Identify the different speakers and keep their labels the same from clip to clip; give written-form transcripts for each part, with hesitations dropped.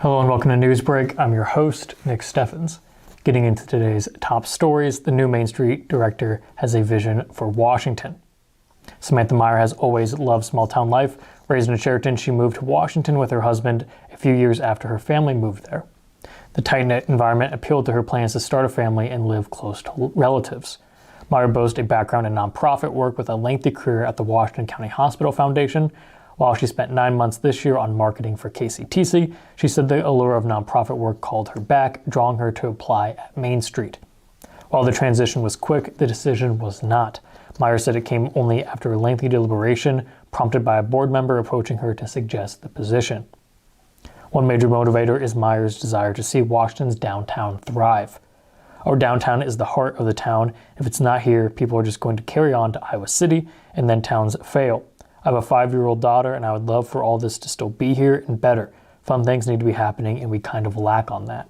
Speaker 1: Hello and welcome to Newsbreak. I'm your host, Nick Steffens. Getting into today's top stories, the new Main Street director has a vision for Washington. Samantha Meyer has always loved small town life. Raised in Sheraton, she moved to Washington with her husband a few years after her family moved there. The tight-knit environment appealed to her plans to start a family and live close to relatives. Meyer boasts a background in nonprofit work with a lengthy career at the Washington County Hospital Foundation. While she spent 9 months this year on marketing for KCTC, she said the allure of nonprofit work called her back, drawing her to apply at Main Street. While the transition was quick, the decision was not. Meyer said it came only after a lengthy deliberation, prompted by a board member approaching her to suggest the position. One major motivator is Meyer's desire to see Washington's downtown thrive. Our downtown is the heart of the town. If it's not here, people are just going to carry on to Iowa City, and then towns fail. I have a 5-year-old daughter, and I would love for all this to still be here and better. Fun things need to be happening, and we kind of lack on that.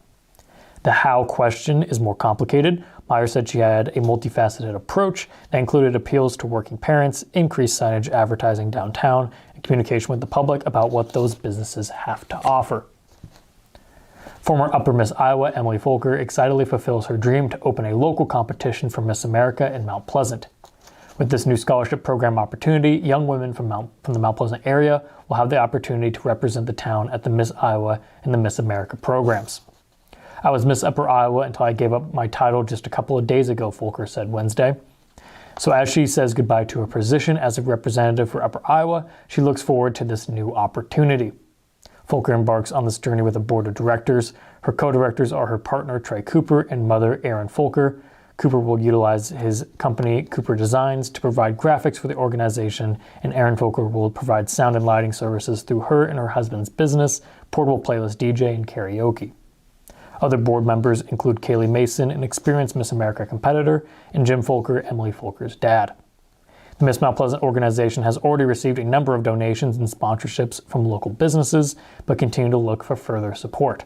Speaker 1: The how question is more complicated. Meyer said she had a multifaceted approach that included appeals to working parents, increased signage advertising downtown, and communication with the public about what those businesses have to offer. Former Upper Miss Iowa Emily Folker excitedly fulfills her dream to open a local competition for Miss America in Mount Pleasant. With this new scholarship program opportunity, young women from the Mount Pleasant area will have the opportunity to represent the town at the Miss Iowa and the Miss America programs. I was Miss Upper Iowa until I gave up my title just a couple of days ago, Folker said Wednesday. So as she says goodbye to her position as a representative for Upper Iowa, she looks forward to this new opportunity. Folker embarks on this journey with a board of directors. Her co-directors are her partner, Trey Cooper, and mother, Erin Folker. Cooper will utilize his company, Cooper Designs, to provide graphics for the organization, and Erin Folker will provide sound and lighting services through her and her husband's business, Portable Playlist DJ and Karaoke. Other board members include Kaylee Mason, an experienced Miss America competitor, and Jim Folker, Emily Folker's dad. The Miss Mount Pleasant organization has already received a number of donations and sponsorships from local businesses, but continue to look for further support.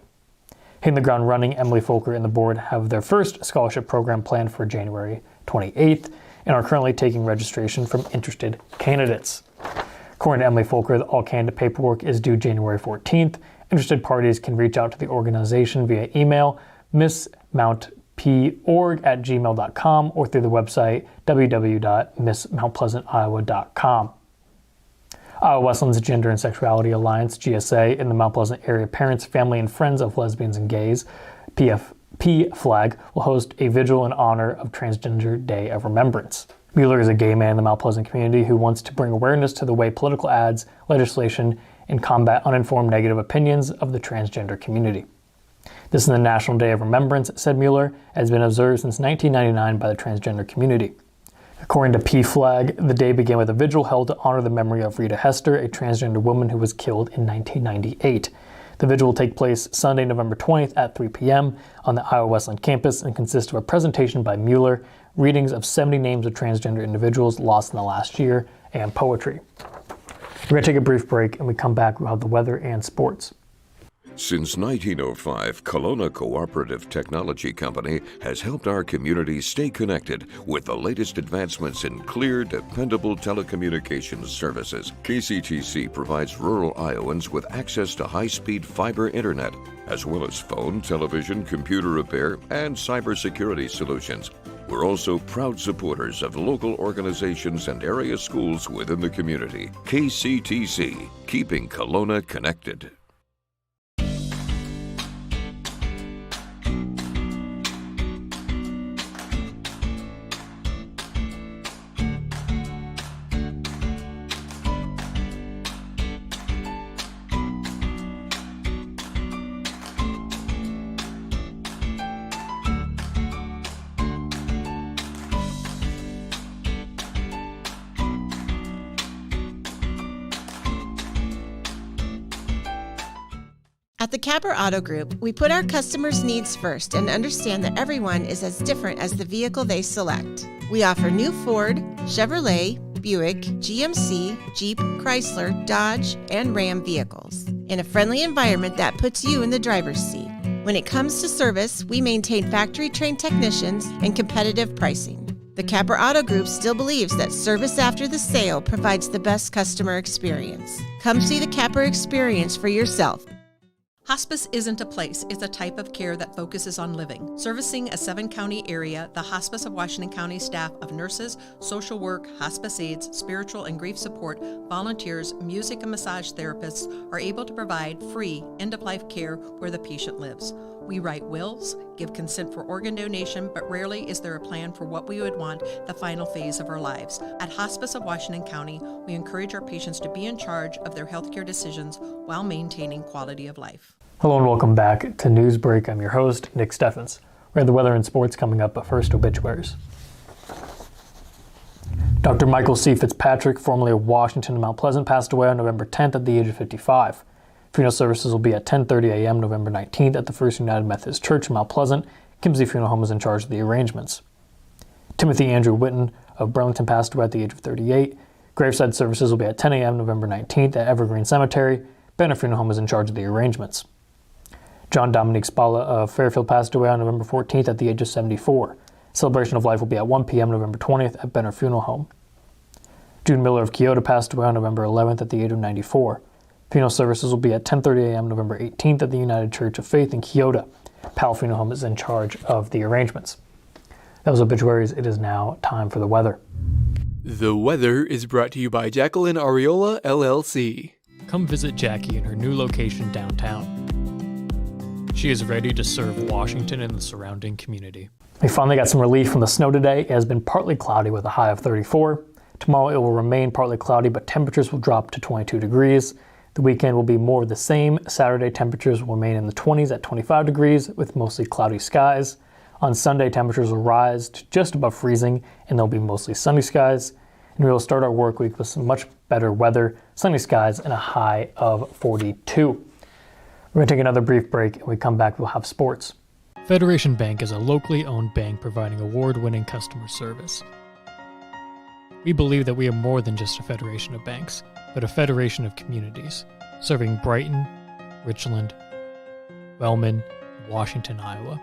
Speaker 1: Hitting the ground running, Emily Folker and the board have their first scholarship program planned for January 28th and are currently taking registration from interested candidates. According to Emily Folker, all candidate paperwork is due January 14th. Interested parties can reach out to the organization via email missmountporg@gmail.com or through the website www.missmountpleasantiowa.com. Iowa Wesleyan's Gender and Sexuality Alliance, GSA, and the Mount Pleasant Area Parents, Family, and Friends of Lesbians and Gays, PFLAG, will host a vigil in honor of Transgender Day of Remembrance. Mueller is a gay man in the Mount Pleasant community who wants to bring awareness to the way political ads, legislation, and combat uninformed negative opinions of the transgender community. This is the National Day of Remembrance, said Mueller, has been observed since 1999 by the transgender community. According to PFLAG, the day began with a vigil held to honor the memory of Rita Hester, a transgender woman who was killed in 1998. The vigil will take place Sunday, November 20th at 3 p.m. on the Iowa Wesleyan campus and consists of a presentation by Mueller, readings of 70 names of transgender individuals lost in the last year, and poetry. We're going to take a brief break, and we come back, we'll have the weather and sports.
Speaker 2: Since 1905, Kelowna Cooperative Technology Company has helped our community stay connected with the latest advancements in clear, dependable telecommunications services. KCTC provides rural Iowans with access to high-speed fiber internet, as well as phone, television, computer repair, and cybersecurity solutions. We're also proud supporters of local organizations and area schools within the community. KCTC, keeping Kelowna connected.
Speaker 3: At the Capper Auto Group, we put our customers' needs first and understand that everyone is as different as the vehicle they select. We offer new Ford, Chevrolet, Buick, GMC, Jeep, Chrysler, Dodge, and Ram vehicles in a friendly environment that puts you in the driver's seat. When it comes to service, we maintain factory-trained technicians and competitive pricing. The Capper Auto Group still believes that service after the sale provides the best customer experience. Come see the Capper experience for yourself.
Speaker 4: Hospice isn't a place, it's a type of care that focuses on living. Servicing a 7-county area, the Hospice of Washington County staff of nurses, social work, hospice aides, spiritual and grief support, volunteers, music and massage therapists are able to provide free end-of-life care where the patient lives. We write wills, give consent for organ donation, but rarely is there a plan for what we would want the final phase of our lives. At Hospice of Washington County, we encourage our patients to be in charge of their healthcare decisions while maintaining quality of life.
Speaker 1: Hello and welcome back to Newsbreak. I'm your host, Nick Steffens. We have the weather and sports coming up, but first obituaries. Dr. Michael C. Fitzpatrick, formerly of Washington and Mount Pleasant, passed away on November 10th at the age of 55. Funeral services will be at 10:30 a.m. November 19th at the First United Methodist Church in Mount Pleasant. Kimsey Funeral Home is in charge of the arrangements. Timothy Andrew Witten of Burlington passed away at the age of 38. Graveside services will be at 10 a.m. November 19th at Evergreen Cemetery. Banner Funeral Home is in charge of the arrangements. John Dominique Spalla of Fairfield passed away on November 14th at the age of 74. Celebration of life will be at 1 p.m. November 20th at Benner Funeral Home. June Miller of Keota passed away on November 11th at the age of 94. Funeral services will be at 10:30 a.m. November 18th at the United Church of Faith in Keota. Powell Funeral Home is in charge of the arrangements. That was obituaries. It is now time for the weather.
Speaker 5: The weather is brought to you by Jacqueline Ariola, LLC.
Speaker 1: Come visit Jackie in her new location downtown. She is ready to serve Washington and the surrounding community. We finally got some relief from the snow today. It has been partly cloudy with a high of 34. Tomorrow it will remain partly cloudy, but temperatures will drop to 22 degrees. The weekend will be more of the same. Saturday temperatures will remain in the 20s at 25 degrees with mostly cloudy skies. On Sunday, temperatures will rise to just above freezing and there'll be mostly sunny skies. And we will start our work week with some much better weather, sunny skies, and a high of 42. We're going to take another brief break, and when we come back, we'll have sports. Federation Bank is a locally owned bank providing award-winning customer service. We believe that we are more than just a federation of banks, but a federation of communities, serving Brighton, Richland, Wellman, and Washington, Iowa.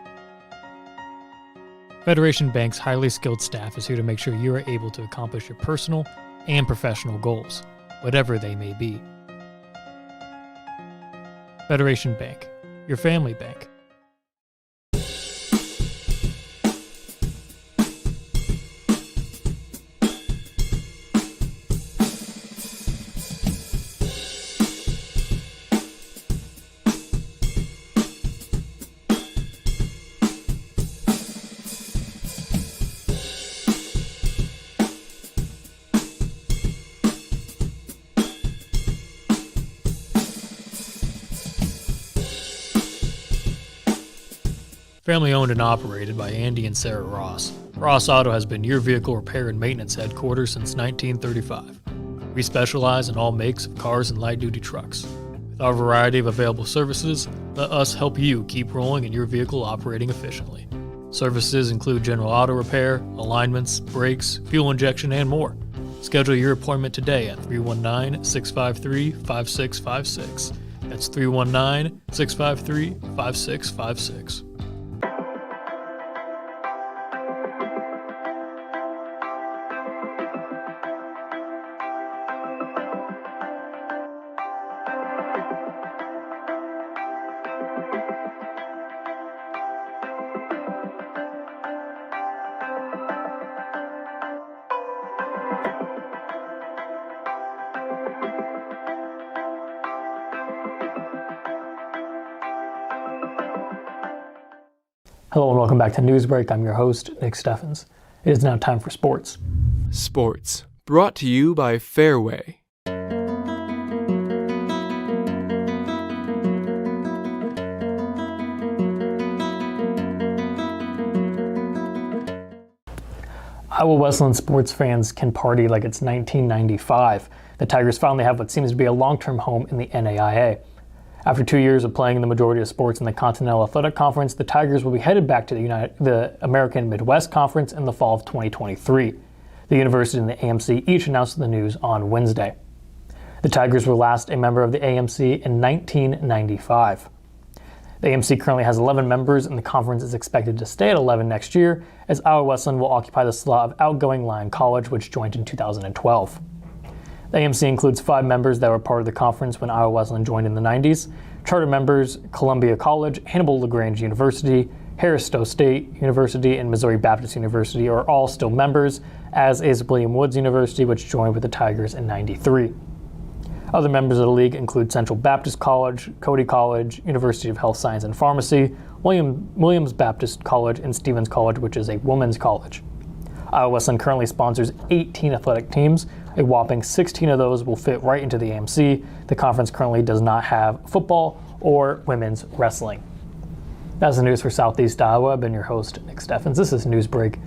Speaker 1: Federation Bank's highly skilled staff is here to make sure you are able to accomplish your personal and professional goals, whatever they may be. Federation Bank, your family bank. Family owned and operated by Andy and Sarah Ross. Ross Auto has been your vehicle repair and maintenance headquarters since 1935. We specialize in all makes of cars and light-duty trucks. With our variety of available services, let us help you keep rolling and your vehicle operating efficiently. Services include general auto repair, alignments, brakes, fuel injection, and more. Schedule your appointment today at 319-653-5656. That's 319-653-5656. Hello and welcome back to Newsbreak. I'm your host, Nick Steffens. It is now time for sports.
Speaker 5: Sports, brought to you by Fairway.
Speaker 1: Iowa Wesleyan sports fans can party like it's 1995. The Tigers finally have what seems to be a long-term home in the NAIA. After 2 years of playing in the majority of sports in the Continental Athletic Conference, the Tigers will be headed back to the American Midwest Conference in the fall of 2023. The university and the AMC each announced the news on Wednesday. The Tigers were last a member of the AMC in 1995. The AMC currently has 11 members, and the conference is expected to stay at 11 next year, as Iowa Wesleyan will occupy the slot of outgoing Lyon College, which joined in 2012. The AMC includes 5 members that were part of the conference when Iowa Wesleyan joined in the 90s. Charter members Columbia College, Hannibal LaGrange University, Harris Stowe State University, and Missouri Baptist University are all still members, as is William Woods University, which joined with the Tigers in '93. Other members of the league include Central Baptist College, Cody College, University of Health Science and Pharmacy, Williams Baptist College, and Stevens College, which is a women's college. Iowa Wesleyan currently sponsors 18 athletic teams. A whopping 16 of those will fit right into the AMC. The conference currently does not have football or women's wrestling. That's the news for Southeast Iowa. I've been your host, Nick Steffens. This is Newsbreak